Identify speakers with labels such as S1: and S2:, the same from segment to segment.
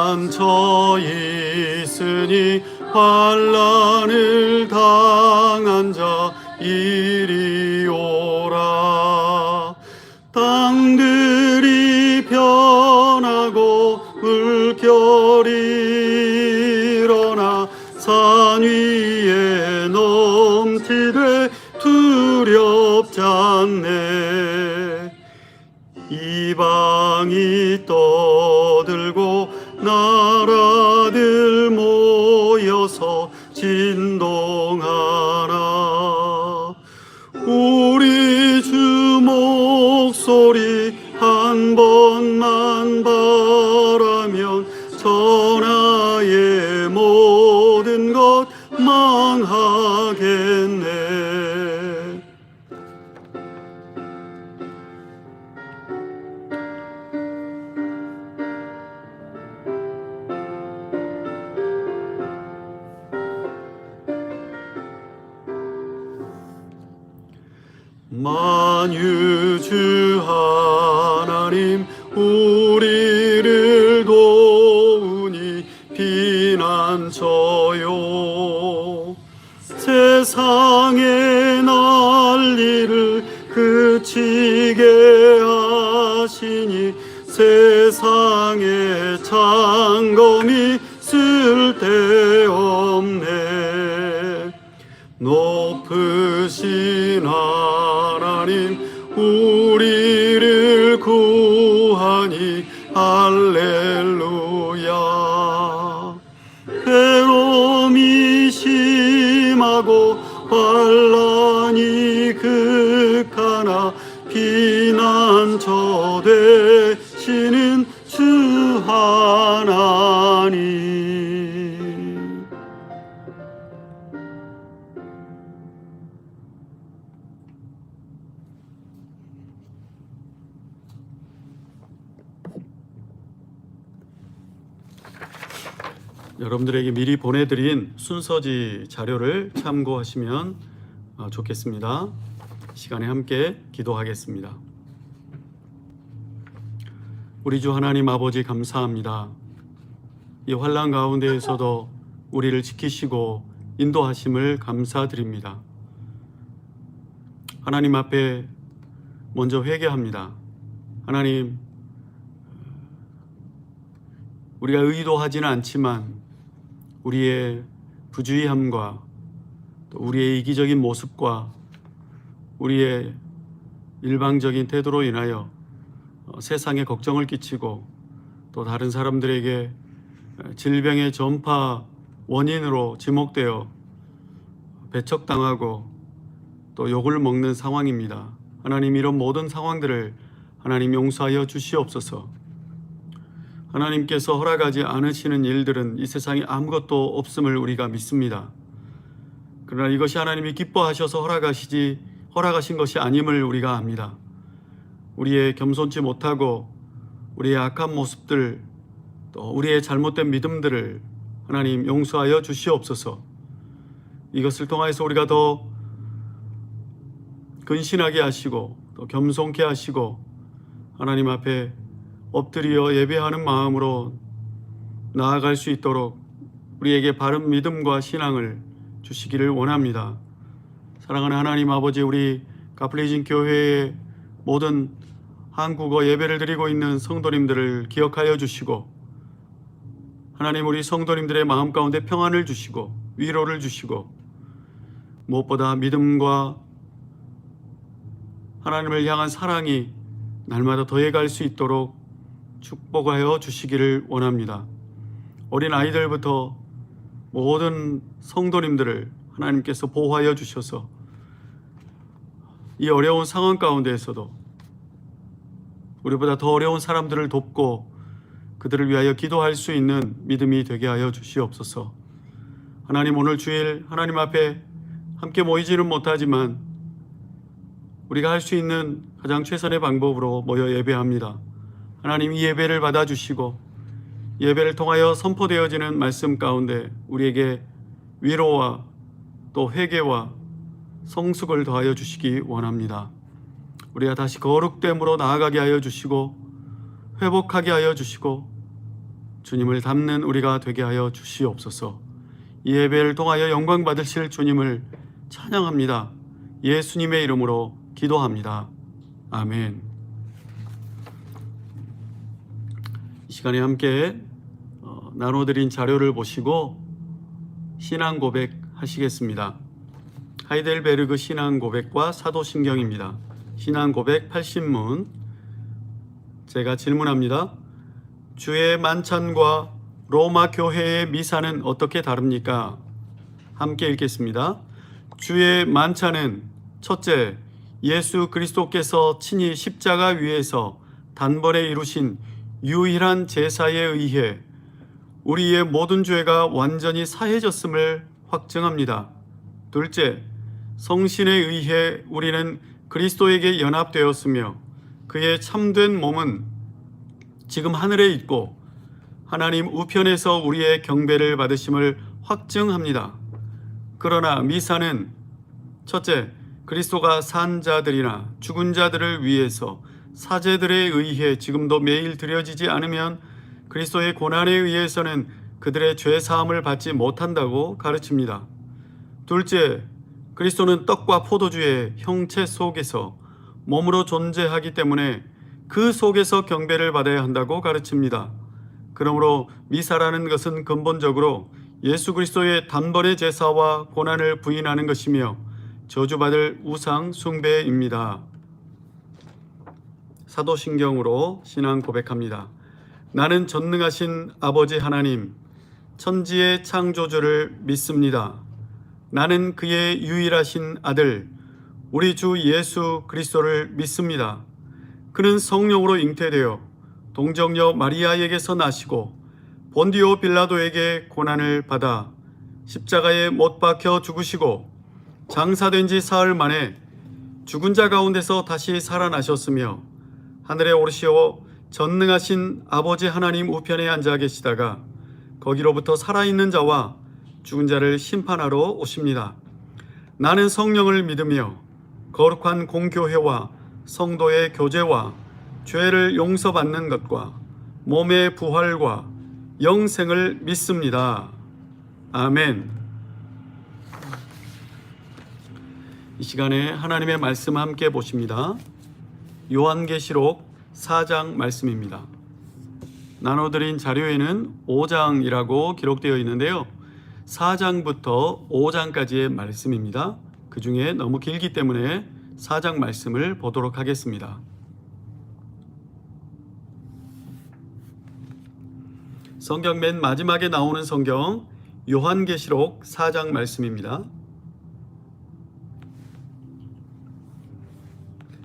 S1: 피난처에 있으니 환난을 당한 자 이리 오라. 땅들이 변하고 물결이 일어나 산 위에 넘치되 두렵지 않네. 이방이 떠들고 나라들 모여서 진동하나. 우리 주 목소리 한 번만 바라면 천하의 모든 것 망하겠네. 만유주 하나님 우리를 도우니 피난처요. 세상의 난리를 그치게 하시니 세상의 창검이 쓸데없네. 높으신 하나님 우리를 구하니 할렐루야. 괴로움이 심하고 환난이 극하나 피난처 되시는 주 하나님. 여러분들에게 미리 보내드린 순서지 자료를 참고하시면 좋겠습니다. 시간에 함께 기도하겠습니다. 우리 주 하나님 아버지 감사합니다. 이 환난 가운데에서도 우리를 지키시고 인도하심을 감사드립니다. 하나님 앞에 먼저 회개합니다. 하나님, 우리가 의도하지는 않지만 우리의 부주의함과 또 우리의 이기적인 모습과 우리의 일방적인 태도로 인하여 세상에 걱정을 끼치고 또 다른 사람들에게 질병의 전파 원인으로 지목되어 배척당하고 또 욕을 먹는 상황입니다. 하나님, 이런 모든 상황들을 하나님 용서하여 주시옵소서. 하나님께서 허락하지 않으시는 일들은 이 세상에 아무것도 없음을 우리가 믿습니다. 그러나 이것이 하나님이 기뻐하셔서 허락하신 것이 아님을 우리가 압니다. 우리의 겸손치 못하고 우리의 악한 모습들, 또 우리의 잘못된 믿음들을 하나님 용서하여 주시옵소서. 이것을 통하여서 우리가 더 근신하게 하시고 또 겸손케 하시고 하나님 앞에 엎드려 예배하는 마음으로 나아갈 수 있도록 우리에게 바른 믿음과 신앙을 주시기를 원합니다. 사랑하는 하나님 아버지, 우리 가플레이진 교회의 모든 한국어 예배를 드리고 있는 성도님들을 기억하여 주시고 하나님, 우리 성도님들의 마음 가운데 평안을 주시고 위로를 주시고 무엇보다 믿음과 하나님을 향한 사랑이 날마다 더해갈 수 있도록 축복하여 주시기를 원합니다. 어린 아이들부터 모든 성도님들을 하나님께서 보호하여 주셔서 이 어려운 상황 가운데에서도 우리보다 더 어려운 사람들을 돕고 그들을 위하여 기도할 수 있는 믿음이 되게 하여 주시옵소서. 하나님, 오늘 주일 하나님 앞에 함께 모이지는 못하지만 우리가 할 수 있는 가장 최선의 방법으로 모여 예배합니다. 하나님, 이 예배를 받아주시고 예배를 통하여 선포되어지는 말씀 가운데 우리에게 위로와 또 회개와 성숙을 더하여 주시기 원합니다. 우리가 다시 거룩됨으로 나아가게 하여 주시고 회복하게 하여 주시고 주님을 닮는 우리가 되게 하여 주시옵소서. 이 예배를 통하여 영광 받으실 주님을 찬양합니다. 예수님의 이름으로 기도합니다. 아멘. 이 시간에 함께 나눠드린 자료를 보시고 신앙 고백 하시겠습니다. 하이델베르그 신앙 고백과 사도신경입니다. 신앙 고백 80문. 제가 질문합니다. 주의 만찬과 로마 교회의 미사는 어떻게 다릅니까? 함께 읽겠습니다. 주의 만찬은 첫째, 예수 그리스도께서 친히 십자가 위에서 단번에 이루신 유일한 제사에 의해 우리의 모든 죄가 완전히 사해졌음을 확증합니다. 둘째, 성신에 의해 우리는 그리스도에게 연합되었으며 그의 참된 몸은 지금 하늘에 있고 하나님 우편에서 우리의 경배를 받으심을 확증합니다. 그러나 미사는 첫째, 그리스도가 산 자들이나 죽은 자들을 위해서 사제들에 의해 지금도 매일 드려지지 않으면 그리스도의 고난에 의해서는 그들의 죄 사함을 받지 못한다고 가르칩니다. 둘째, 그리스도는 떡과 포도주의 형체 속에서 몸으로 존재하기 때문에 그 속에서 경배를 받아야 한다고 가르칩니다. 그러므로 미사라는 것은 근본적으로 예수 그리스도의 단번의 제사와 고난을 부인하는 것이며 저주받을 우상 숭배입니다. 사도신경으로 신앙 고백합니다. 나는 전능하신 아버지 하나님, 천지의 창조주를 믿습니다. 나는 그의 유일하신 아들, 우리 주 예수 그리스도를 믿습니다. 그는 성령으로 잉태되어 동정녀 마리아에게서 나시고 본디오 빌라도에게 고난을 받아 십자가에 못 박혀 죽으시고 장사된 지 사흘 만에 죽은 자 가운데서 다시 살아나셨으며 하늘에 오르시어 전능하신 아버지 하나님 우편에 앉아 계시다가 거기로부터 살아있는 자와 죽은 자를 심판하러 오십니다. 나는 성령을 믿으며 거룩한 공교회와 성도의 교제와 죄를 용서받는 것과 몸의 부활과 영생을 믿습니다. 아멘. 이 시간에 하나님의 말씀 함께 보십니다. 요한계시록 4장 말씀입니다. 나눠드린 자료에는 5장이라고 기록되어 있는데요. 4장부터 5장까지의 말씀입니다. 그 중에 너무 길기 때문에 4장 말씀을 보도록 하겠습니다. 성경 맨 마지막에 나오는 성경 요한계시록 4장 말씀입니다.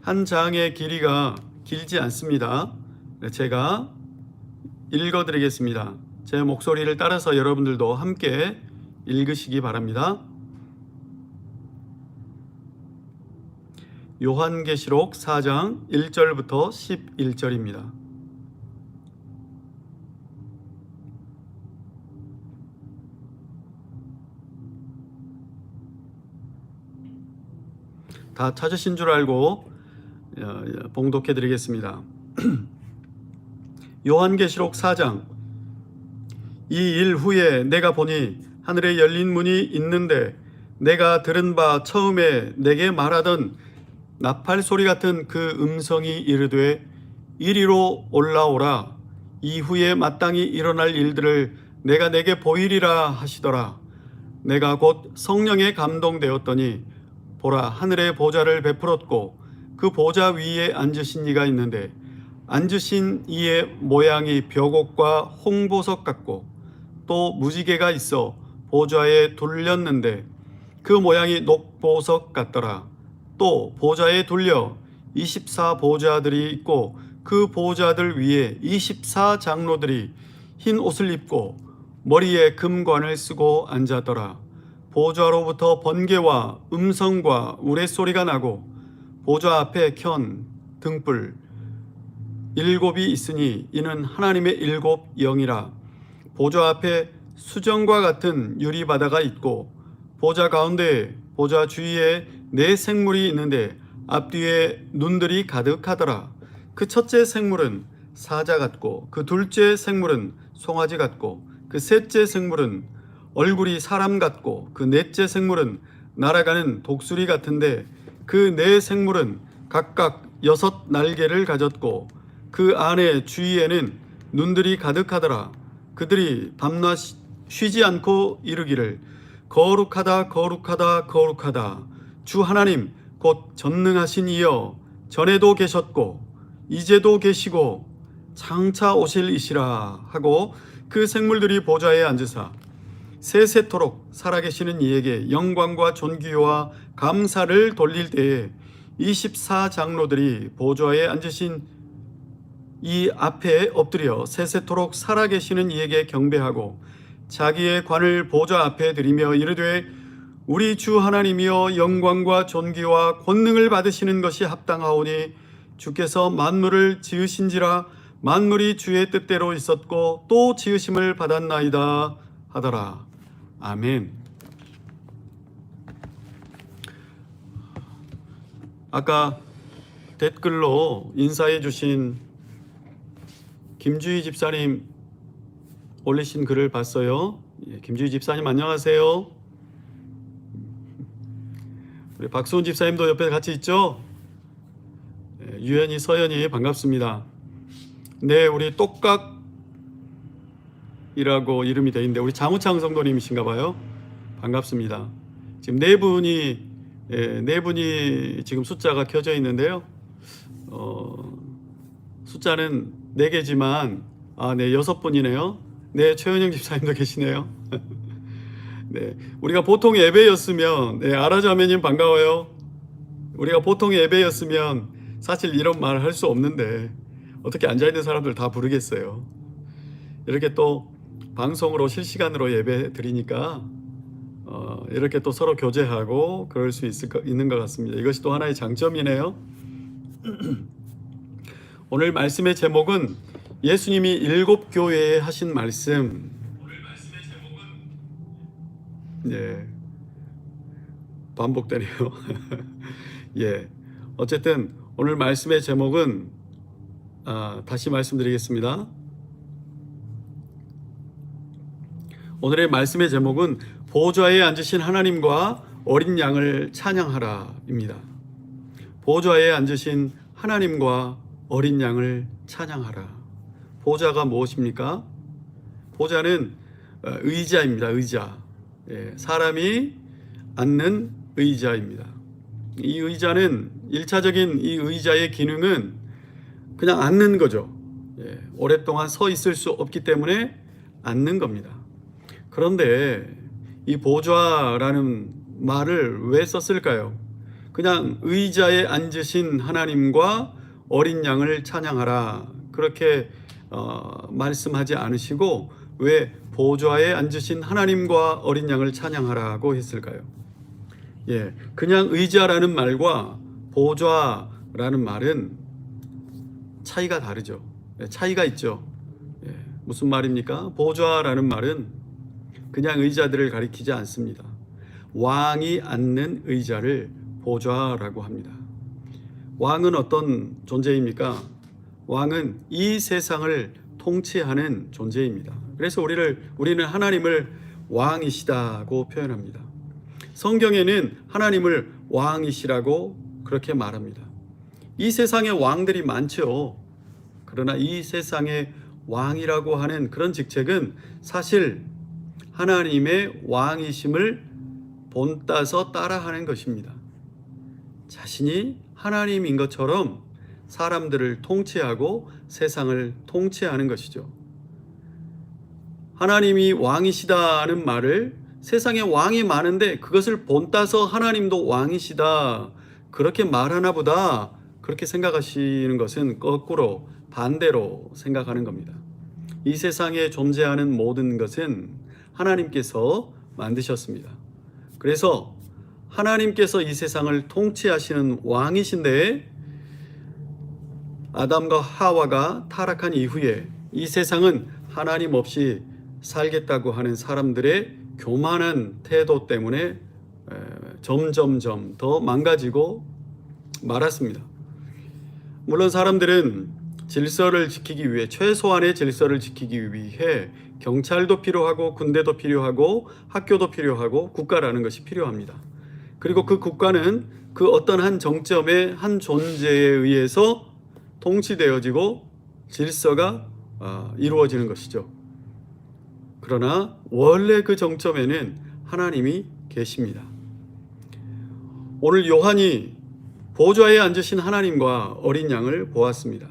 S1: 한 장의 길이가 길지 않습니다. 제가 읽어드리겠습니다. 제 목소리를 따라서 여러분들도 함께 읽으시기 바랍니다. 요한계시록 4장 1절부터 11절입니다. 다 찾으신 줄 알고 봉독해 드리겠습니다. 요한계시록 4장. 이 일 후에 내가 보니 하늘에 열린 문이 있는데 내가 들은 바 처음에 내게 말하던 나팔 소리 같은 그 음성이 이르되 이리로 올라오라. 이후에 마땅히 일어날 일들을 내가 내게 보이리라 하시더라. 내가 곧 성령에 감동되었더니 보라, 하늘의 보좌를 베풀었고 그 보좌 위에 앉으신 이가 있는데 앉으신 이의 모양이 벼곡과 홍보석 같고 또 무지개가 있어 보좌에 둘렸는데 그 모양이 녹보석 같더라. 또 보좌에 둘려 24보좌들이 있고 그 보좌들 위에 24장로들이 흰 옷을 입고 머리에 금관을 쓰고 앉았더라. 보좌로부터 번개와 음성과 우레소리가 나고 보좌 앞에 켠 등불 7이 있으니 이는 하나님의 7 영이라. 보좌 앞에 수정과 같은 유리바다가 있고 보좌 가운데 보좌 주위에 4 생물이 있는데 앞뒤에 눈들이 가득하더라. 그 첫째 생물은 사자 같고 그 둘째 생물은 송아지 같고 그 셋째 생물은 얼굴이 사람 같고 그 넷째 생물은 날아가는 독수리 같은데 그 네 생물은 각각 6 날개를 가졌고 그 안에 주위에는 눈들이 가득하더라. 그들이 밤낮 쉬지 않고 이르기를 거룩하다 거룩하다 거룩하다 주 하나님 곧 전능하신 이여 전에도 계셨고 이제도 계시고 장차 오실 이시라 하고 그 생물들이 보좌에 앉으사 세세토록 살아계시는 이에게 영광과 존귀와 감사를 돌릴 때에 24장로들이 보좌에 앉으신 이 앞에 엎드려 세세토록 살아계시는 이에게 경배하고 자기의 관을 보좌 앞에 드리며 이르되 우리 주 하나님이여 영광과 존귀와 권능을 받으시는 것이 합당하오니 주께서 만물을 지으신지라 만물이 주의 뜻대로 있었고 또 지으심을 받았나이다 하더라. 아멘. 아까 댓글로 인사해 주신 김주희 집사님 올리신 글을 봤어요. 김주희 집사님 안녕하세요. 우리 박수훈 집사님도 옆에 같이 있죠? 유연이 서연이 반갑습니다. 네, 우리 똑각이라고 이름이 되어 있는데 우리 장우창 성도님이신가 봐요. 반갑습니다. 지금 네 분이 지금 숫자가 켜져 있는데요. 숫자는 4개지만 네, 6분이네요. 네, 최은영 집사님도 계시네요. 네, 우리가 보통 예배였으면 아라자매님 반가워요. 우리가 보통 예배였으면 사실 이런 말 할 수 없는데 어떻게 앉아있는 사람들 다 부르겠어요. 이렇게 또 방송으로 실시간으로 예배 드리니까 이렇게 또 서로 교제하고 그럴 수 있는 것 같습니다. 이것이 또 하나의 장점이네요. 오늘 말씀의 제목은 예수님이 7교회에 하신 말씀. 오늘 말씀의 제목은 반복되네요. 어쨌든 오늘 말씀의 제목은 다시 말씀드리겠습니다. 오늘의 말씀의 제목은 보좌에 앉으신 하나님과 어린 양을 찬양하라입니다. 보좌에 앉으신 하나님과 어린 양을 찬양하라. 보좌가 무엇입니까? 보좌는 의자입니다. 의자. 사람이 앉는 의자입니다. 이 의자는 1차적인 이 의자의 기능은 그냥 앉는 거죠. 오랫동안 서 있을 수 없기 때문에 앉는 겁니다. 그런데 이 보좌라는 말을 왜 썼을까요? 그냥 의자에 앉으신 하나님과 어린 양을 찬양하라 그렇게 말씀하지 않으시고 왜 보좌에 앉으신 하나님과 어린 양을 찬양하라고 했을까요? 그냥 의자라는 말과 보좌라는 말은 차이가 다르죠. 차이가 있죠. 무슨 말입니까? 보좌라는 말은 그냥 의자들을 가리키지 않습니다. 왕이 앉는 의자를 보좌라고 합니다. 왕은 어떤 존재입니까? 왕은 이 세상을 통치하는 존재입니다. 그래서 우리는 하나님을 왕이시다고 표현합니다. 성경에는 하나님을 왕이시라고 그렇게 말합니다. 이 세상에 왕들이 많죠. 그러나 이 세상의 왕이라고 하는 그런 직책은 사실 하나님의 왕이심을 본따서 따라하는 것입니다. 자신이 하나님인 것처럼 사람들을 통치하고 세상을 통치하는 것이죠. 하나님이 왕이시다는 말을 세상에 왕이 많은데 그것을 본따서 하나님도 왕이시다 그렇게 말하나 보다 그렇게 생각하시는 것은 거꾸로 반대로 생각하는 겁니다. 이 세상에 존재하는 모든 것은 하나님께서 만드셨습니다. 그래서 하나님께서 이 세상을 통치하시는 왕이신데 아담과 하와가 타락한 이후에 이 세상은 하나님 없이 살겠다고 하는 사람들의 교만한 태도 때문에 점점점 더 망가지고 말았습니다. 물론 사람들은 질서를 지키기 위해, 최소한의 질서를 지키기 위해 경찰도 필요하고 군대도 필요하고 학교도 필요하고 국가라는 것이 필요합니다. 그리고 그 국가는 그 어떤 한 정점의 한 존재에 의해서 통치되어지고 질서가 이루어지는 것이죠. 그러나 원래 그 정점에는 하나님이 계십니다. 오늘 요한이 보좌에 앉으신 하나님과 어린 양을 보았습니다.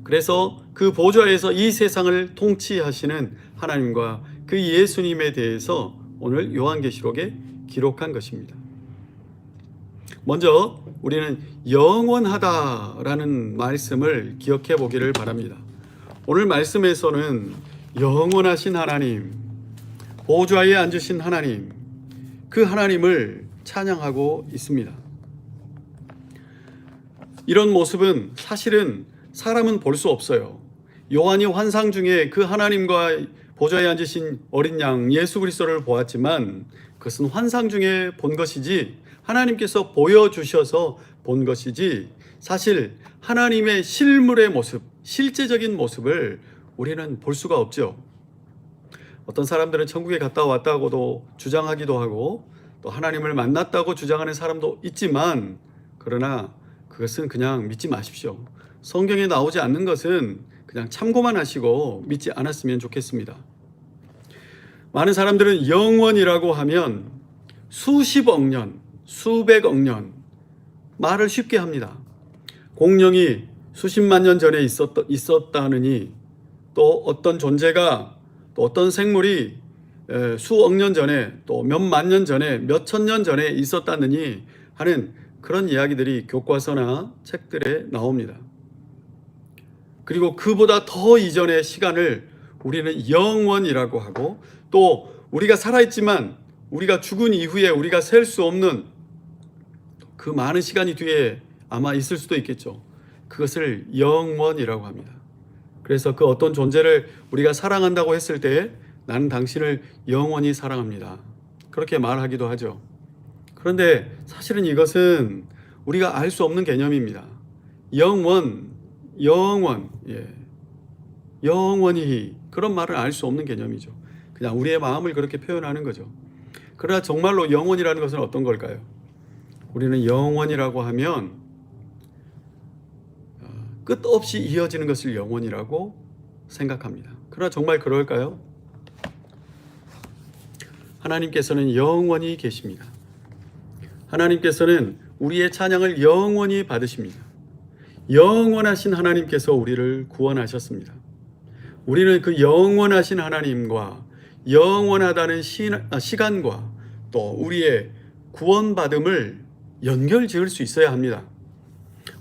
S1: 그래서 그 보좌에서 이 세상을 통치하시는 하나님과 그 예수님에 대해서 오늘 요한계시록에 기록한 것입니다. 먼저 우리는 영원하다라는 말씀을 기억해 보기를 바랍니다. 오늘 말씀에서는 영원하신 하나님, 보좌에 앉으신 하나님, 그 하나님을 찬양하고 있습니다. 이런 모습은 사실은 사람은 볼 수 없어요. 요한이 환상 중에 그 하나님과 보좌에 앉으신 어린 양 예수 그리스도를 보았지만 그것은 환상 중에 본 것이지 하나님께서 보여주셔서 본 것이지 사실 하나님의 실물의 모습, 실제적인 모습을 우리는 볼 수가 없죠. 어떤 사람들은 천국에 갔다 왔다고도 주장하기도 하고 또 하나님을 만났다고 주장하는 사람도 있지만 그러나 그것은 그냥 믿지 마십시오. 성경에 나오지 않는 것은 그냥 참고만 하시고 믿지 않았으면 좋겠습니다. 많은 사람들은 영원이라고 하면 수십억 년, 수백억 년 말을 쉽게 합니다. 공룡이 수십만 년 전에 있었다느니 또 어떤 존재가 또 어떤 생물이 수억 년 전에 또 몇만 년 전에 몇천 년 전에 있었다느니 하는 그런 이야기들이 교과서나 책들에 나옵니다. 그리고 그보다 더 이전의 시간을 우리는 영원이라고 하고 또 우리가 살아있지만 우리가 죽은 이후에 우리가 셀 수 없는 그 많은 시간이 뒤에 아마 있을 수도 있겠죠. 그것을 영원이라고 합니다. 그래서 그 어떤 존재를 우리가 사랑한다고 했을 때 나는 당신을 영원히 사랑합니다. 그렇게 말하기도 하죠. 그런데 사실은 이것은 우리가 알 수 없는 개념입니다. 영원, 영원히 그런 말을 알 수 없는 개념이죠. 그냥 우리의 마음을 그렇게 표현하는 거죠. 그러나 정말로 영원이라는 것은 어떤 걸까요? 우리는 영원이라고 하면 끝없이 이어지는 것을 영원이라고 생각합니다. 그러나 정말 그럴까요? 하나님께서는 영원히 계십니다. 하나님께서는 우리의 찬양을 영원히 받으십니다. 영원하신 하나님께서 우리를 구원하셨습니다. 우리는 그 영원하신 하나님과 영원하다는 시간과 또 우리의 구원받음을 연결 지을 수 있어야 합니다.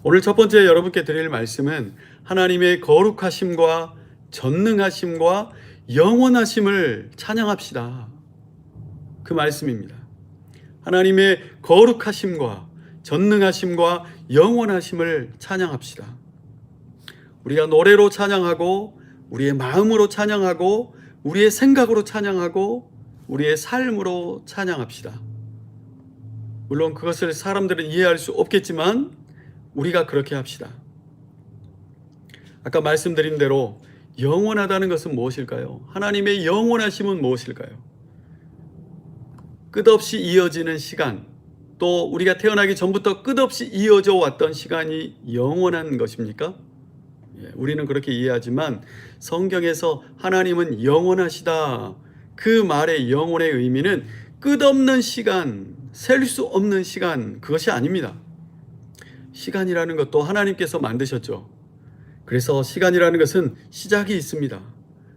S1: 오늘 첫 번째 여러분께 드릴 말씀은 하나님의 거룩하심과 전능하심과 영원하심을 찬양합시다. 그 말씀입니다. 하나님의 거룩하심과 전능하심과 영원하심을 찬양합시다. 우리가 노래로 찬양하고 우리의 마음으로 찬양하고 우리의 생각으로 찬양하고 우리의 삶으로 찬양합시다. 물론 그것을 사람들은 이해할 수 없겠지만 우리가 그렇게 합시다. 아까 말씀드린 대로 영원하다는 것은 무엇일까요? 하나님의 영원하심은 무엇일까요? 끝없이 이어지는 시간, 또 우리가 태어나기 전부터 끝없이 이어져 왔던 시간이 영원한 것입니까? 우리는 그렇게 이해하지만 성경에서 하나님은 영원하시다. 그 말의 영원의 의미는 끝없는 시간, 셀 수 없는 시간, 그것이 아닙니다. 시간이라는 것도 하나님께서 만드셨죠. 그래서 시간이라는 것은 시작이 있습니다.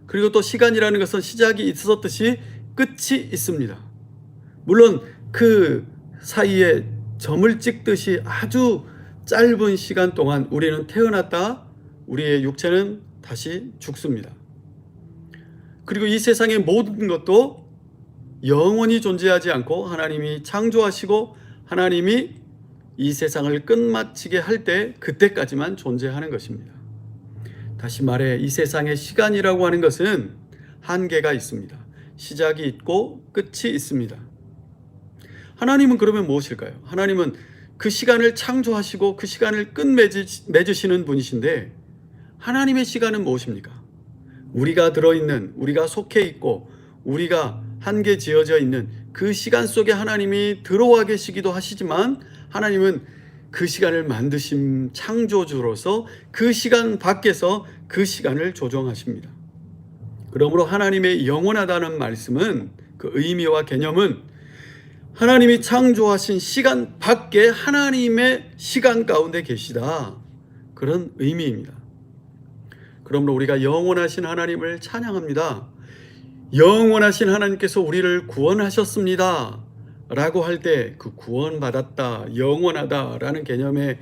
S1: 그리고 또 시간이라는 것은 시작이 있었듯이 끝이 있습니다. 물론 그 사이에 점을 찍듯이 아주 짧은 시간 동안 우리는 태어났다 우리의 육체는 다시 죽습니다. 그리고 이 세상의 모든 것도 영원히 존재하지 않고 하나님이 창조하시고 하나님이 이 세상을 끝마치게 할 때 그때까지만 존재하는 것입니다. 다시 말해 이 세상의 시간이라고 하는 것은 한계가 있습니다. 시작이 있고 끝이 있습니다. 하나님은 그러면 무엇일까요? 하나님은 그 시간을 창조하시고 그 시간을 끝맺으시는 분이신데, 하나님의 시간은 무엇입니까? 우리가 들어있는, 우리가 속해 있고 우리가 한계 지어져 있는 그 시간 속에 하나님이 들어와 계시기도 하시지만, 하나님은 그 시간을 만드신 창조주로서 그 시간 밖에서 그 시간을 조정하십니다. 그러므로 하나님의 영원하다는 말씀은, 그 의미와 개념은 하나님이 창조하신 시간 밖에 하나님의 시간 가운데 계시다, 그런 의미입니다. 그러므로 우리가 영원하신 하나님을 찬양합니다. 영원하신 하나님께서 우리를 구원하셨습니다 라고 할 때, 그 구원받았다, 영원하다 라는 개념의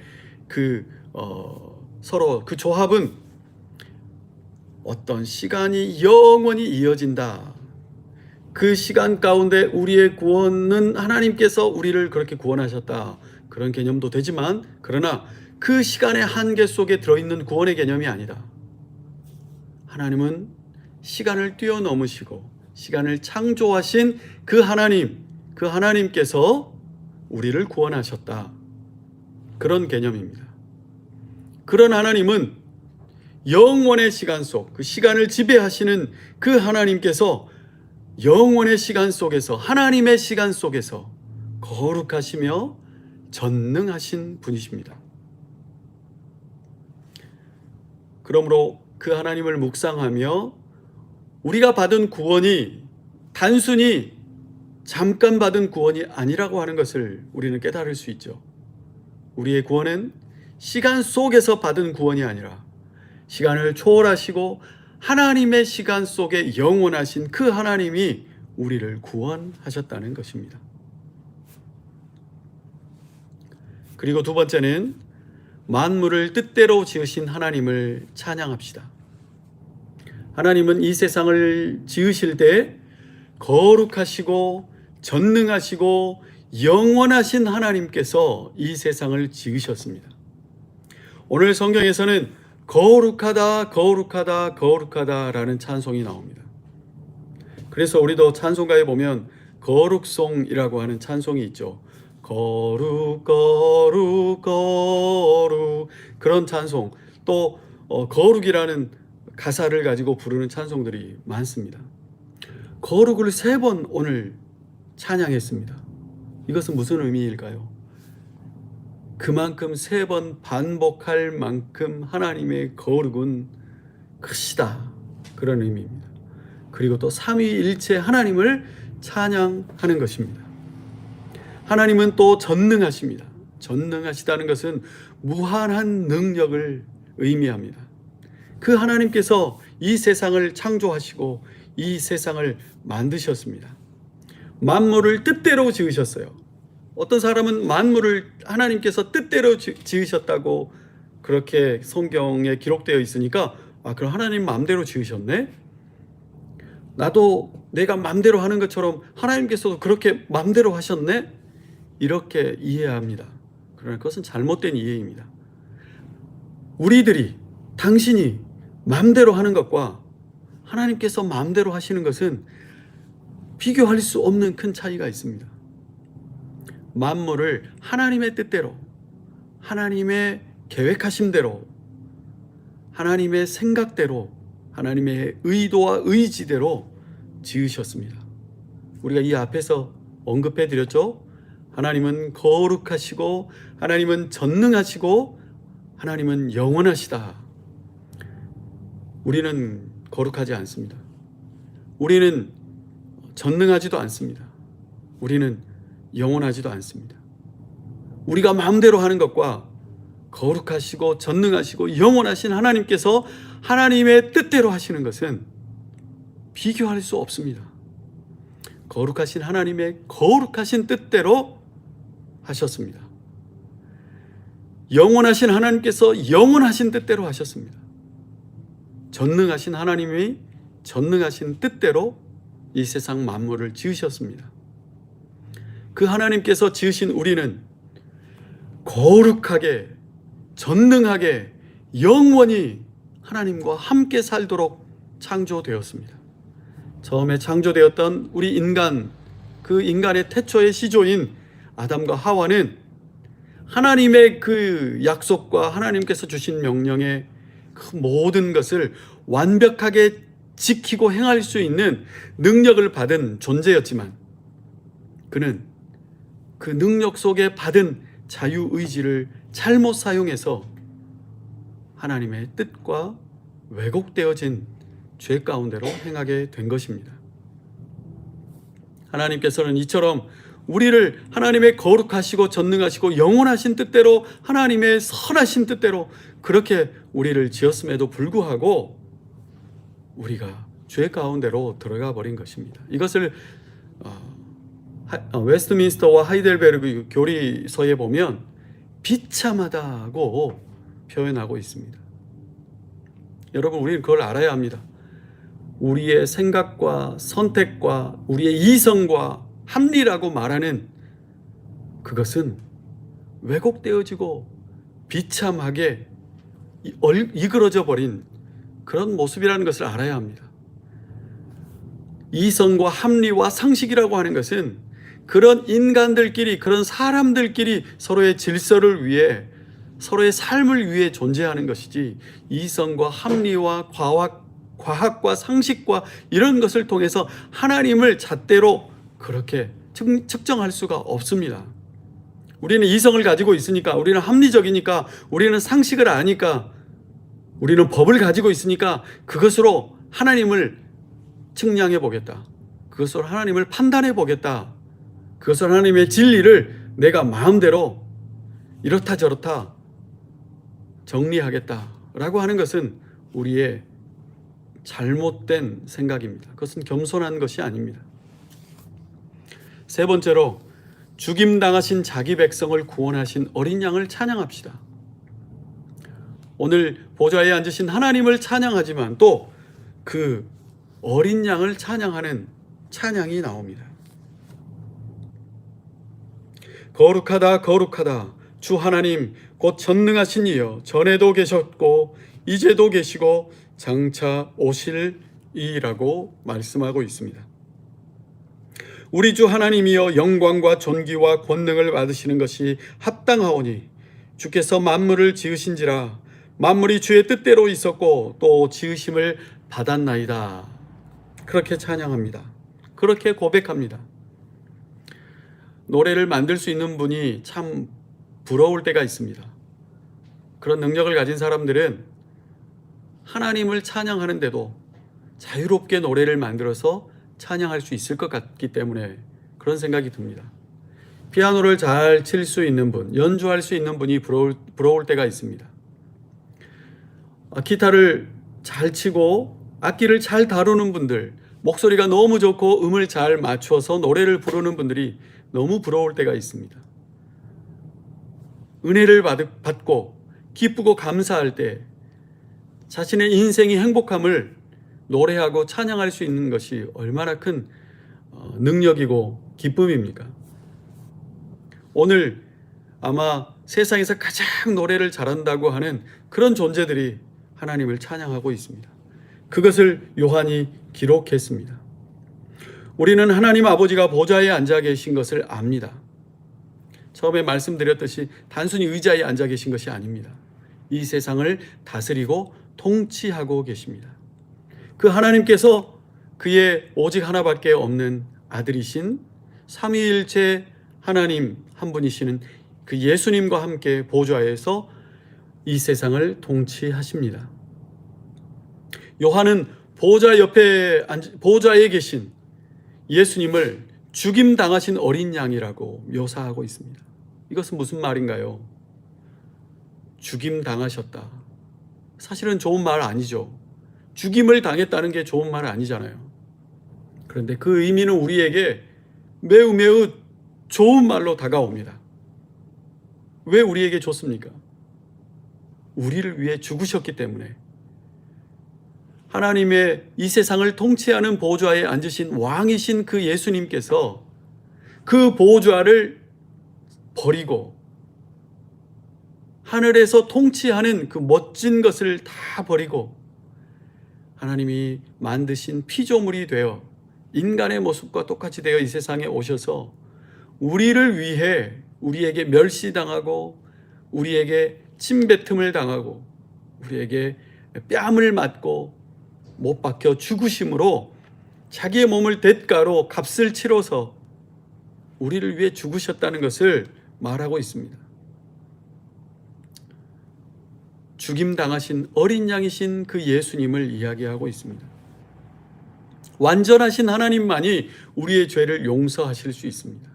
S1: 서로 그 조합은 어떤 시간이 영원히 이어진다, 그 시간 가운데 우리의 구원은 하나님께서 우리를 그렇게 구원하셨다, 그런 개념도 되지만, 그러나 그 시간의 한계 속에 들어있는 구원의 개념이 아니다. 하나님은 시간을 뛰어넘으시고 시간을 창조하신 그 하나님께서 우리를 구원하셨다, 그런 개념입니다. 그런 하나님은 영원의 시간 속, 그 시간을 지배하시는 그 하나님께서 영원의 시간 속에서, 하나님의 시간 속에서 거룩하시며 전능하신 분이십니다. 그러므로 그 하나님을 묵상하며 우리가 받은 구원이 단순히 잠깐 받은 구원이 아니라고 하는 것을 우리는 깨달을 수 있죠. 우리의 구원은 시간 속에서 받은 구원이 아니라 시간을 초월하시고 하나님의 시간 속에 영원하신 그 하나님이 우리를 구원하셨다는 것입니다. 그리고 두 번째는 만물을 뜻대로 지으신 하나님을 찬양합시다. 하나님은 이 세상을 지으실 때 거룩하시고 전능하시고 영원하신 하나님께서 이 세상을 지으셨습니다. 오늘 성경에서는 거룩하다, 거룩하다, 거룩하다라는 찬송이 나옵니다. 그래서 우리도 찬송가에 보면 거룩송이라고 하는 찬송이 있죠. 거룩, 거룩, 거룩, 그런 찬송, 또 거룩이라는 가사를 가지고 부르는 찬송들이 많습니다. 거룩을 3번 오늘 찬양했습니다. 이것은 무슨 의미일까요? 그만큼 3번 반복할 만큼 하나님의 거룩은 크시다, 그런 의미입니다. 그리고 또 삼위일체 하나님을 찬양하는 것입니다. 하나님은 또 전능하십니다. 전능하시다는 것은 무한한 능력을 의미합니다. 그 하나님께서 이 세상을 창조하시고 이 세상을 만드셨습니다. 만물을 뜻대로 지으셨어요. 어떤 사람은 만물을 하나님께서 뜻대로 지으셨다고 그렇게 성경에 기록되어 있으니까, 그럼 하나님 마음대로 지으셨네? 나도 내가 마음대로 하는 것처럼 하나님께서도 그렇게 마음대로 하셨네? 이렇게 이해합니다. 그러나 그것은 잘못된 이해입니다. 우리들이, 당신이 마음대로 하는 것과 하나님께서 마음대로 하시는 것은 비교할 수 없는 큰 차이가 있습니다. 만물을 하나님의 뜻대로, 하나님의 계획하심대로, 하나님의 생각대로, 하나님의 의도와 의지대로 지으셨습니다. 우리가 이 앞에서 언급해 드렸죠. 하나님은 거룩하시고 하나님은 전능하시고 하나님은 영원하시다. 우리는 거룩하지 않습니다. 우리는 전능하지도 않습니다. 우리는 영원하지도 않습니다. 우리가 마음대로 하는 것과 거룩하시고 전능하시고 영원하신 하나님께서 하나님의 뜻대로 하시는 것은 비교할 수 없습니다. 거룩하신 하나님의 거룩하신 뜻대로 하셨습니다. 영원하신 하나님께서 영원하신 뜻대로 하셨습니다. 전능하신 하나님이 전능하신 뜻대로 이 세상 만물을 지으셨습니다. 그 하나님께서 지으신 우리는 거룩하게, 전능하게, 영원히 하나님과 함께 살도록 창조되었습니다. 처음에 창조되었던 우리 인간, 그 인간의 태초의 시조인 아담과 하와는 하나님의 그 약속과 하나님께서 주신 명령의 그 모든 것을 완벽하게 지키고 행할 수 있는 능력을 받은 존재였지만 그는 그 능력 속에 받은 자유의지를 잘못 사용해서 하나님의 뜻과 왜곡되어진 죄 가운데로 행하게 된 것입니다. 하나님께서는 이처럼 우리를 하나님의 거룩하시고 전능하시고 영원하신 뜻대로 하나님의 선하신 뜻대로 그렇게 우리를 지었음에도 불구하고 우리가 죄 가운데로 들어가 버린 것입니다. 이것을 웨스트민스터와 하이델베르그 교리서에 보면 비참하다고 표현하고 있습니다. 여러분, 우리는 그걸 알아야 합니다. 우리의 생각과 선택과 우리의 이성과 합리라고 말하는 그것은 왜곡되어지고 비참하게 이끌어져 버린 그런 모습이라는 것을 알아야 합니다. 이성과 합리와 상식이라고 하는 것은 그런 인간들끼리, 그런 사람들끼리 서로의 질서를 위해, 서로의 삶을 위해 존재하는 것이지, 이성과 합리와 과학과 상식과 이런 것을 통해서 하나님을 잣대로 그렇게 측정할 수가 없습니다. 우리는 이성을 가지고 있으니까, 우리는 합리적이니까, 우리는 상식을 아니까, 우리는 법을 가지고 있으니까 그것으로 하나님을 측량해 보겠다. 그것으로 하나님을 판단해 보겠다. 그것으로 하나님의 진리를 내가 마음대로 이렇다 저렇다 정리하겠다라고 하는 것은 우리의 잘못된 생각입니다. 그것은 겸손한 것이 아닙니다. 세 번째로, 죽임당하신 자기 백성을 구원하신 어린 양을 찬양합시다. 오늘 보좌에 앉으신 하나님을 찬양하지만 또 그 어린 양을 찬양하는 찬양이 나옵니다. 거룩하다 거룩하다 주 하나님 곧 전능하신 이여, 전에도 계셨고 이제도 계시고 장차 오실이라고 말씀하고 있습니다. 우리 주 하나님이여, 영광과 존귀와 권능을 받으시는 것이 합당하오니 주께서 만물을 지으신지라 만물이 주의 뜻대로 있었고 또 지으심을 받았나이다. 그렇게 찬양합니다. 그렇게 고백합니다. 노래를 만들 수 있는 분이 참 부러울 때가 있습니다. 그런 능력을 가진 사람들은 하나님을 찬양하는데도 자유롭게 노래를 만들어서 찬양할 수 있을 것 같기 때문에 그런 생각이 듭니다. 피아노를 잘 칠 수 있는 분, 연주할 수 있는 분이 부러울 때가 있습니다. 기타를 잘 치고 악기를 잘 다루는 분들, 목소리가 너무 좋고 음을 잘 맞춰서 노래를 부르는 분들이 너무 부러울 때가 있습니다. 은혜를 받고 기쁘고 감사할 때 자신의 인생이 행복함을 노래하고 찬양할 수 있는 것이 얼마나 큰 능력이고 기쁨입니까? 오늘 아마 세상에서 가장 노래를 잘한다고 하는 그런 존재들이 하나님을 찬양하고 있습니다. 그것을 요한이 기록했습니다. 우리는 하나님 아버지가 보좌에 앉아 계신 것을 압니다. 처음에 말씀드렸듯이 단순히 의자에 앉아 계신 것이 아닙니다. 이 세상을 다스리고 통치하고 계십니다. 그 하나님께서 그의 오직 하나밖에 없는 아들이신 삼위일체 하나님 한 분이시는 그 예수님과 함께 보좌에서 이 세상을 통치하십니다. 요한은 보좌에 계신 예수님을 죽임 당하신 어린 양이라고 묘사하고 있습니다. 이것은 무슨 말인가요? 죽임 당하셨다. 사실은 좋은 말 아니죠. 죽임을 당했다는 게 좋은 말 아니잖아요. 그런데 그 의미는 우리에게 매우 매우 좋은 말로 다가옵니다. 왜 우리에게 좋습니까? 우리를 위해 죽으셨기 때문에. 하나님의 이 세상을 통치하는 보좌에 앉으신 왕이신 그 예수님께서 그 보좌를 버리고 하늘에서 통치하는 그 멋진 것을 다 버리고 하나님이 만드신 피조물이 되어 인간의 모습과 똑같이 되어 이 세상에 오셔서 우리를 위해 우리에게 멸시당하고 우리에게 침뱉음을 당하고 우리에게 뺨을 맞고 못 박혀 죽으심으로 자기의 몸을 대가로 값을 치러서 우리를 위해 죽으셨다는 것을 말하고 있습니다. 죽임당하신 어린 양이신 그 예수님을 이야기하고 있습니다. 완전하신 하나님만이 우리의 죄를 용서하실 수 있습니다.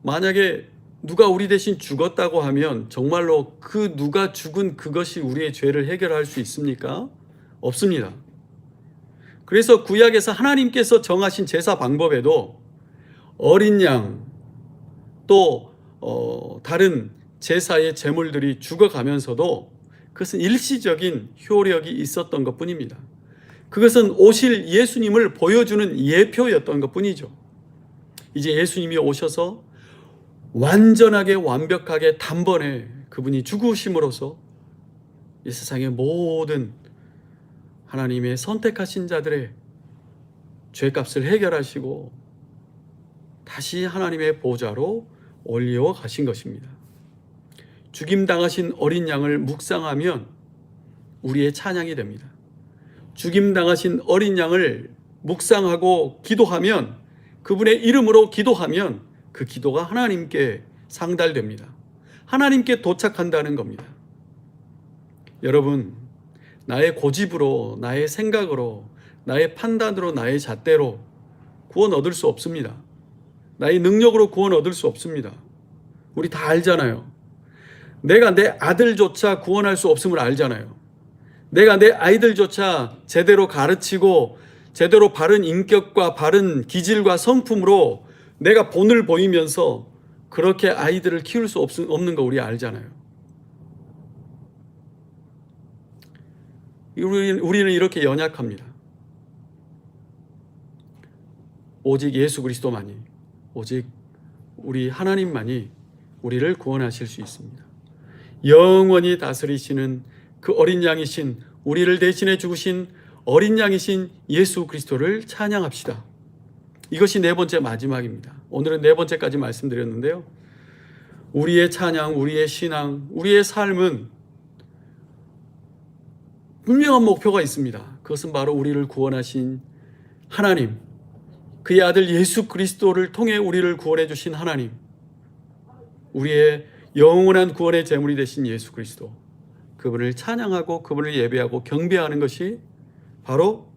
S1: 만약에 누가 우리 대신 죽었다고 하면 정말로 그 누가 죽은 그것이 우리의 죄를 해결할 수 있습니까? 없습니다. 그래서 구약에서 하나님께서 정하신 제사 방법에도 어린 양 또 다른 제사의 제물들이 죽어가면서도 그것은 일시적인 효력이 있었던 것뿐입니다. 그것은 오실 예수님을 보여주는 예표였던 것뿐이죠. 이제 예수님이 오셔서 완전하게 완벽하게 단번에 그분이 죽으심으로써 이 세상의 모든 하나님의 선택하신 자들의 죄값을 해결하시고 다시 하나님의 보좌로 올려 가신 것입니다. 죽임당하신 어린 양을 묵상하면 우리의 찬양이 됩니다. 죽임당하신 어린 양을 묵상하고 기도하면, 그분의 이름으로 기도하면 그 기도가 하나님께 상달됩니다. 하나님께 도착한다는 겁니다. 여러분, 나의 고집으로, 나의 생각으로, 나의 판단으로, 나의 잣대로 구원 얻을 수 없습니다. 나의 능력으로 구원 얻을 수 없습니다. 우리 다 알잖아요. 내가 내 아들조차 구원할 수 없음을 알잖아요. 내가 내 아이들조차 제대로 가르치고 제대로 바른 인격과 바른 기질과 성품으로 내가 본을 보이면서 그렇게 아이들을 키울 수 없는 거 우리 알잖아요. 우리는 이렇게 연약합니다. 오직 예수 그리스도만이, 오직 우리 하나님만이 우리를 구원하실 수 있습니다. 영원히 다스리시는 그 어린 양이신, 우리를 대신해 죽으신 어린 양이신 예수 그리스도를 찬양합시다. 이것이 네 번째 마지막입니다. 오늘은 네 번째까지 말씀드렸는데요. 우리의 찬양, 우리의 신앙, 우리의 삶은 분명한 목표가 있습니다. 그것은 바로 우리를 구원하신 하나님, 그의 아들 예수 그리스도를 통해 우리를 구원해 주신 하나님, 우리의 영원한 구원의 제물이 되신 예수 그리스도, 그분을 찬양하고 그분을 예배하고 경배하는 것이 바로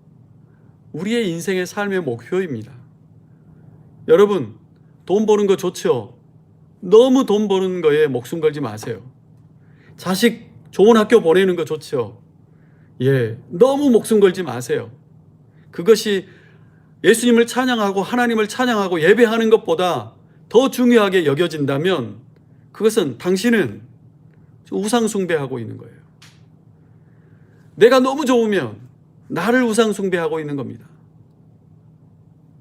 S1: 우리의 인생의 삶의 목표입니다. 여러분, 돈 버는 거 좋죠? 너무 돈 버는 거에 목숨 걸지 마세요. 자식 좋은 학교 보내는 거 좋죠? 너무 목숨 걸지 마세요. 그것이 예수님을 찬양하고 하나님을 찬양하고 예배하는 것보다 더 중요하게 여겨진다면 그것은 당신은 우상숭배하고 있는 거예요. 내가 너무 좋으면 나를 우상숭배하고 있는 겁니다.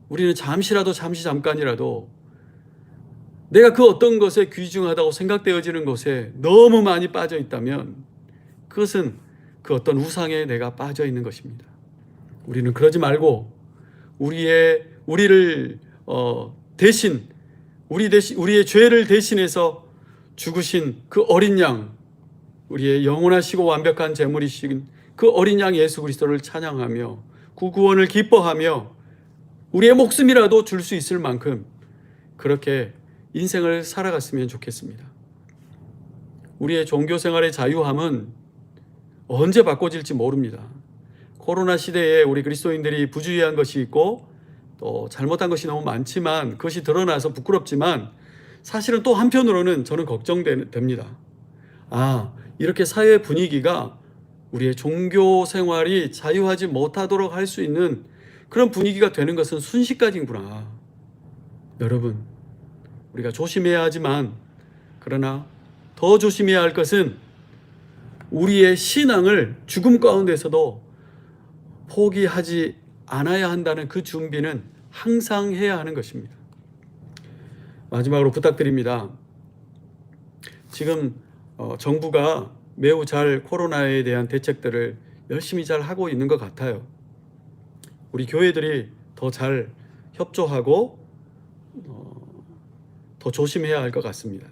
S1: 우리는 잠깐이라도 내가 그 어떤 것에 귀중하다고 생각되어지는 것에 너무 많이 빠져 있다면 그것은 그 어떤 우상에 내가 빠져 있는 것입니다. 우리는 그러지 말고 우리를 대신 우리의 죄를 대신해서 죽으신 그 어린 양, 우리의 영원하시고 완벽한 제물이신 그 어린 양 예수 그리스도를 찬양하며 그 구원을 기뻐하며 우리의 목숨이라도 줄 수 있을 만큼 그렇게 인생을 살아갔으면 좋겠습니다. 우리의 종교 생활의 자유함은 언제 바꿔질지 모릅니다. 코로나 시대에 우리 그리스도인들이 부주의한 것이 있고 또 잘못한 것이 너무 많지만 그것이 드러나서 부끄럽지만 사실은 또 한편으로는 저는 걱정됩니다. 이렇게 사회 분위기가 우리의 종교 생활이 자유하지 못하도록 할 수 있는 그런 분위기가 되는 것은 순식간이구나. 여러분, 우리가 조심해야 하지만 그러나 더 조심해야 할 것은 우리의 신앙을 죽음 가운데서도 포기하지 않아야 한다는 그 준비는 항상 해야 하는 것입니다. 마지막으로 부탁드립니다. 지금 정부가 매우 잘 코로나에 대한 대책들을 열심히 잘 하고 있는 것 같아요. 우리 교회들이 더 잘 협조하고 더 조심해야 할 것 같습니다.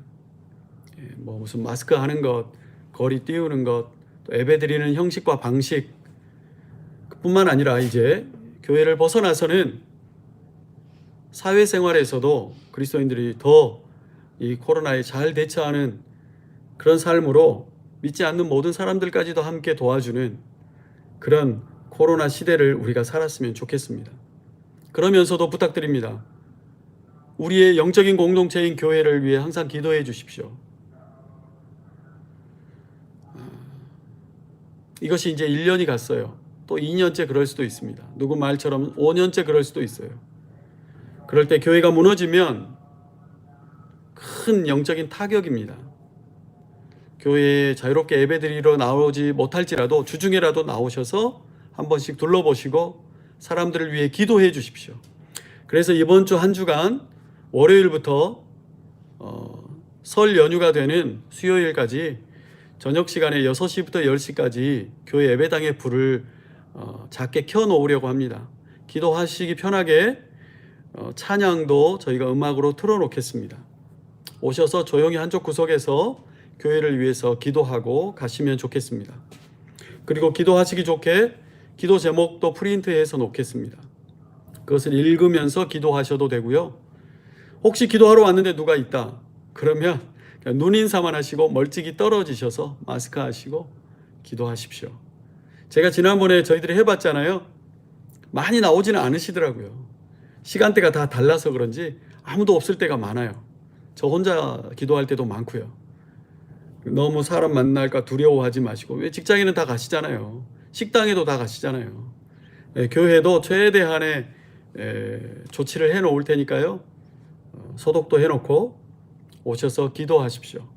S1: 뭐 무슨 마스크 하는 것, 거리 띄우는 것, 또 예배 드리는 형식과 방식 뿐만 아니라 이제 교회를 벗어나서는 사회생활에서도 그리스도인들이 더 이 코로나에 잘 대처하는 그런 삶으로 믿지 않는 모든 사람들까지도 함께 도와주는 그런 코로나 시대를 우리가 살았으면 좋겠습니다. 그러면서도 부탁드립니다. 우리의 영적인 공동체인 교회를 위해 항상 기도해 주십시오. 이것이 이제 1년이 갔어요. 또 2년째 그럴 수도 있습니다. 누구 말처럼 5년째 그럴 수도 있어요. 그럴 때 교회가 무너지면 큰 영적인 타격입니다. 교회에 자유롭게 예배드리러 나오지 못할지라도 주중에라도 나오셔서 한 번씩 둘러보시고 사람들을 위해 기도해 주십시오. 그래서 이번 주 한 주간 월요일부터 설 연휴가 되는 수요일까지 저녁 시간에 6시부터 10시까지 교회 예배당에 불을 작게 켜놓으려고 합니다. 기도하시기 편하게 찬양도 저희가 음악으로 틀어놓겠습니다. 오셔서 조용히 한쪽 구석에서 교회를 위해서 기도하고 가시면 좋겠습니다. 그리고 기도하시기 좋게 기도 제목도 프린트해서 놓겠습니다. 그것을 읽으면서 기도하셔도 되고요. 혹시 기도하러 왔는데 누가 있다 그러면 그냥 눈인사만 하시고 멀찍이 떨어지셔서 마스크 하시고 기도하십시오. 제가 지난번에 저희들이 해봤잖아요. 많이 나오지는 않으시더라고요. 시간대가 다 달라서 그런지 아무도 없을 때가 많아요. 저 혼자 기도할 때도 많고요. 너무 사람 만날까 두려워하지 마시고, 왜 직장에는 다 가시잖아요. 식당에도 다 가시잖아요. 교회도 최대한의 조치를 해놓을 테니까요. 소독도 해놓고 오셔서 기도하십시오.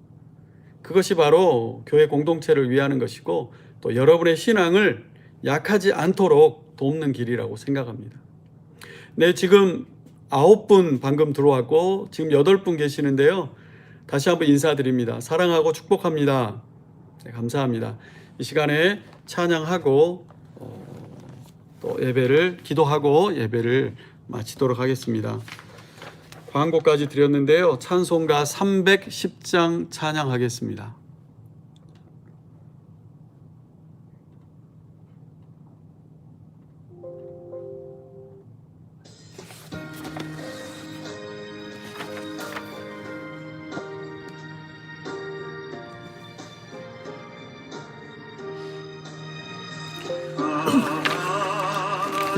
S1: 그것이 바로 교회 공동체를 위하는 것이고 또 여러분의 신앙을 약하지 않도록 돕는 길이라고 생각합니다. 네, 지금 9분 방금 들어왔고 지금 8분 계시는데요. 다시 한번 인사드립니다. 사랑하고 축복합니다. 네, 감사합니다. 이 시간에 찬양하고 또 예배를 기도하고 예배를 마치도록 하겠습니다. 광고까지 드렸는데요. 찬송가 310장 찬양하겠습니다.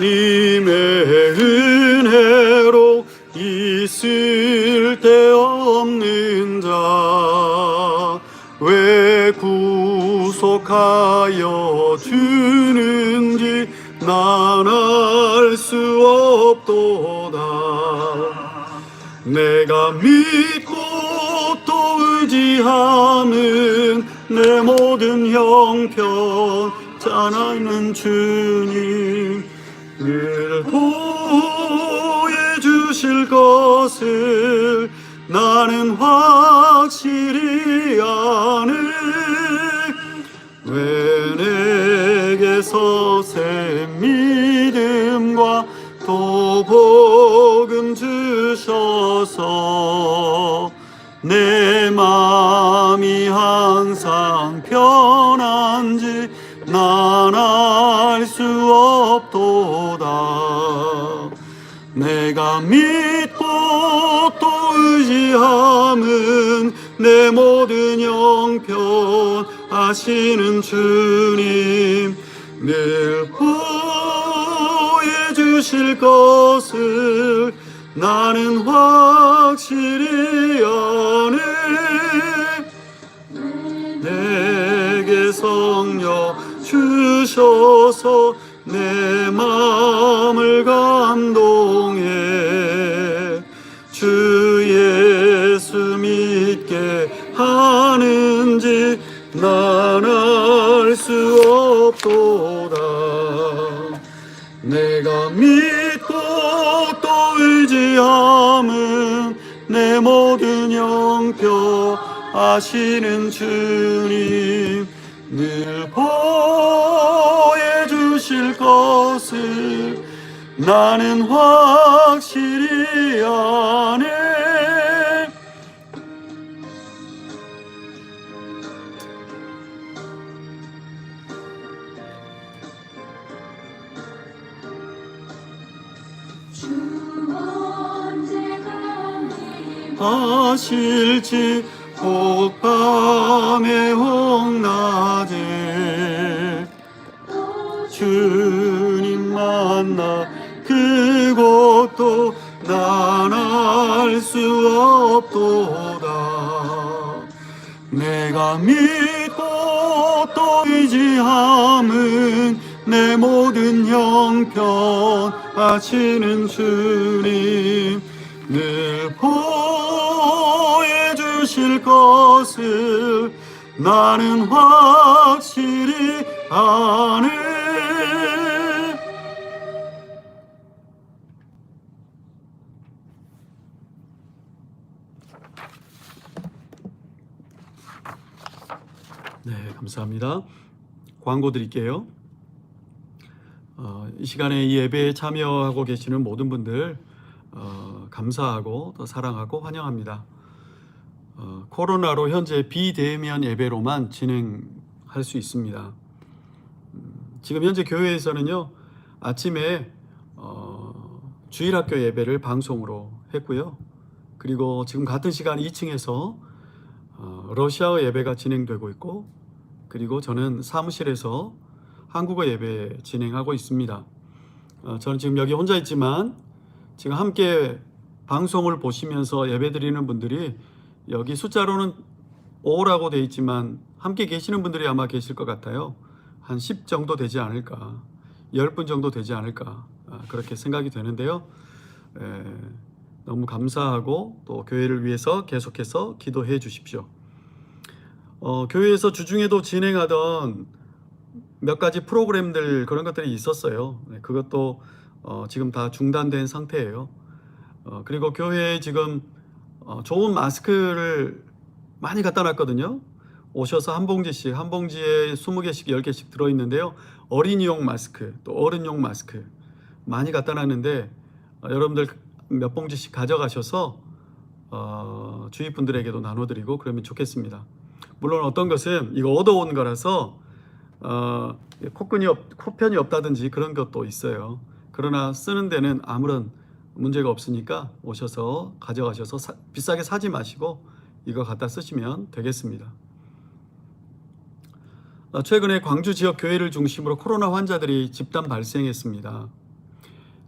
S1: 님의 은혜로 있을 데 없는 자 왜 구속하여 주는지 난 알 수 없도다. 내가 믿고 또 의지하는 내 모든 형편 잘 아는 주님 늘 보여주실 것을 나는 확실히 아네. 왜 내게서 새 믿음과 또 복음 주셔서 내 마음이 항상 편한지 난 알 수 없도다. 내가 믿고 또 의지함은 내 모든 형편 아시는 주님 늘 보여주실 것을 나는 확실히 아네. 내게 성령 주셔서 내 마음을 감동해 주 예수 믿게 하는지 난 알 수 없도다. 내가 믿고 또 의지함은 내 모든 형편 아시는 주님 늘 보여주실 것을 나는 확실히 아네. 하실지 혹밤에 혹낮에 주님 만나 그곳도 난 알 수 없도다. 내가 믿고 또 의지함은 내 모든 형편 아시는 주님 늘 보여주실 것을 나는 확실히 아네. 네, 감사합니다. 광고 드릴게요. 이 시간에 이 예배에 참여하고 계시는 모든 분들 감사하고 또 사랑하고 환영합니다. 코로나로 현재 비대면 예배로만 진행할 수 있습니다. 지금 현재 교회에서는요, 아침에 주일학교 예배를 방송으로 했고요. 그리고 지금 같은 시간 2층에서 러시아어 예배가 진행되고 있고, 그리고 저는 사무실에서 한국어 예배 진행하고 있습니다. 저는 지금 여기 혼자 있지만 지금 함께 방송을 보시면서 예배 드리는 분들이 여기 숫자로는 5라고 되어 있지만 함께 계시는 분들이 아마 계실 것 같아요. 한 10 정도 되지 않을까, 10분 정도 되지 않을까, 그렇게 생각이 되는데요. 너무 감사하고 또 교회를 위해서 계속해서 기도해 주십시오. 교회에서 주중에도 진행하던 몇 가지 프로그램들, 그런 것들이 있었어요. 그것도 지금 다 중단된 상태예요. 그리고 교회에 지금 좋은 마스크를 많이 갖다 놨거든요. 오셔서 한 봉지씩, 한 봉지에 20개씩 10개씩 들어있는데요. 어린이용 마스크, 또 어른용 마스크 많이 갖다 놨는데 여러분들 몇 봉지씩 가져가셔서 주위 분들에게도 나눠드리고 그러면 좋겠습니다. 물론 어떤 것은 이거 얻어온 거라서 코편이 없다든지 그런 것도 있어요. 그러나 쓰는 데는 아무런 문제가 없으니까 오셔서 가져가셔서 비싸게 사지 마시고 이거 갖다 쓰시면 되겠습니다. 최근에 광주 지역 교회를 중심으로 코로나 환자들이 집단 발생했습니다.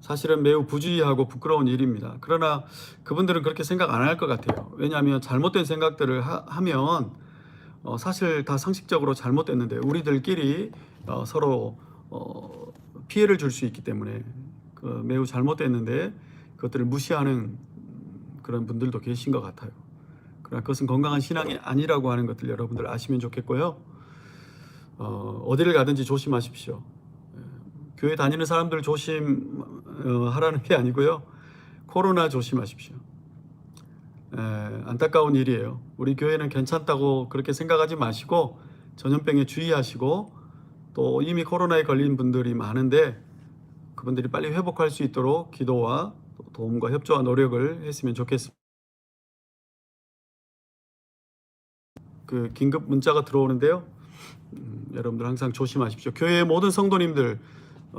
S1: 사실은 매우 부주의하고 부끄러운 일입니다. 그러나 그분들은 그렇게 생각 안 할 것 같아요. 왜냐하면 잘못된 생각들을 하면 사실 다 상식적으로 잘못됐는데 우리들끼리 서로 피해를 줄 수 있기 때문에 매우 잘못됐는데 그것들을 무시하는 그런 분들도 계신 것 같아요. 그러나 그것은 건강한 신앙이 아니라고 하는 것들 여러분들 아시면 좋겠고요. 어디를 가든지 조심하십시오. 교회 다니는 사람들 조심하라는 게 아니고요. 코로나 조심하십시오. 안타까운 일이에요. 우리 교회는 괜찮다고 그렇게 생각하지 마시고 전염병에 주의하시고 또 이미 코로나에 걸린 분들이 많은데 그분들이 빨리 회복할 수 있도록 기도와 도움과 협조와 노력을 했으면 좋겠습니다. 그 긴급 문자가 들어오는데요. 여러분들 항상 조심하십시오. 교회의 모든 성도님들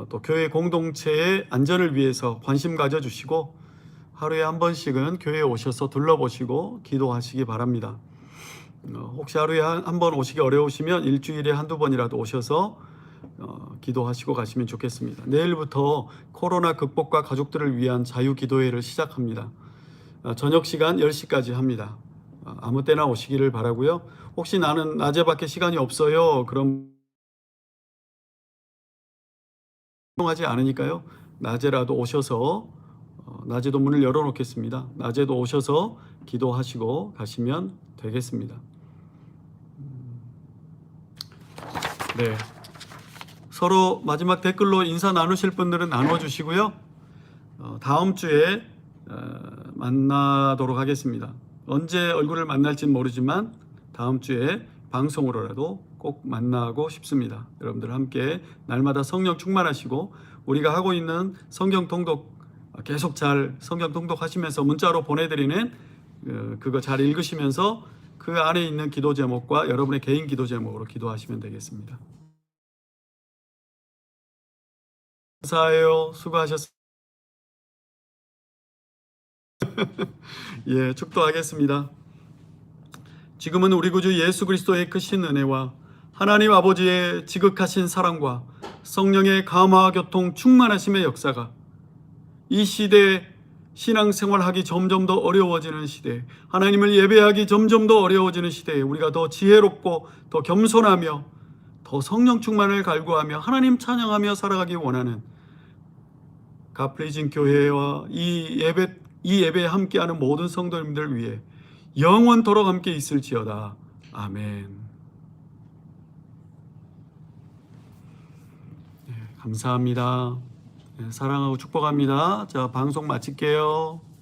S1: 또 교회 공동체의 안전을 위해서 관심 가져주시고 하루에 한 번씩은 교회에 오셔서 둘러보시고 기도하시기 바랍니다. 혹시 하루에 한 번 오시기 어려우시면 일주일에 한두 번이라도 오셔서 기도하시고 가시면 좋겠습니다. 내일부터 코로나 극복과 가족들을 위한 자유기도회를 시작합니다. 저녁 시간 10시까지 합니다. 아무 때나 오시기를 바라고요. 혹시 나는 낮에밖에 시간이 없어요. 그럼 하지 않으니까요. 낮에라도 오셔서 낮에도 문을 열어놓겠습니다. 낮에도 오셔서 기도하시고 가시면 되겠습니다. 네. 서로 마지막 댓글로 인사 나누실 분들은 나눠주시고요. 다음 주에 만나도록 하겠습니다. 언제 얼굴을 만날지는 모르지만 다음 주에 방송으로라도 꼭 만나고 싶습니다. 여러분들 함께 날마다 성령 충만하시고 우리가 하고 있는 성경 통독 계속 잘 성경 통독하시면서 문자로 보내드리는 그거 잘 읽으시면서 그 안에 있는 기도 제목과 여러분의 개인 기도 제목으로 기도하시면 되겠습니다. 감사해요. 수고하셨습니다. 예, 축도하겠습니다. 지금은 우리 구주 예수 그리스도의 크신 은혜와 하나님 아버지의 지극하신 사랑과 성령의 감화 교통 충만하심의 역사가 이 시대에 신앙생활하기 점점 더 어려워지는 시대, 하나님을 예배하기 점점 더 어려워지는 시대에 우리가 더 지혜롭고 더 겸손하며 더 성령 충만을 갈구하며 하나님 찬양하며 살아가기 원하는 가프리진 교회와 이 예배에 함께하는 모든 성도님들 위해 영원토록 함께 있을지어다. 아멘. 감사합니다. 사랑하고 축복합니다. 자, 방송 마칠게요.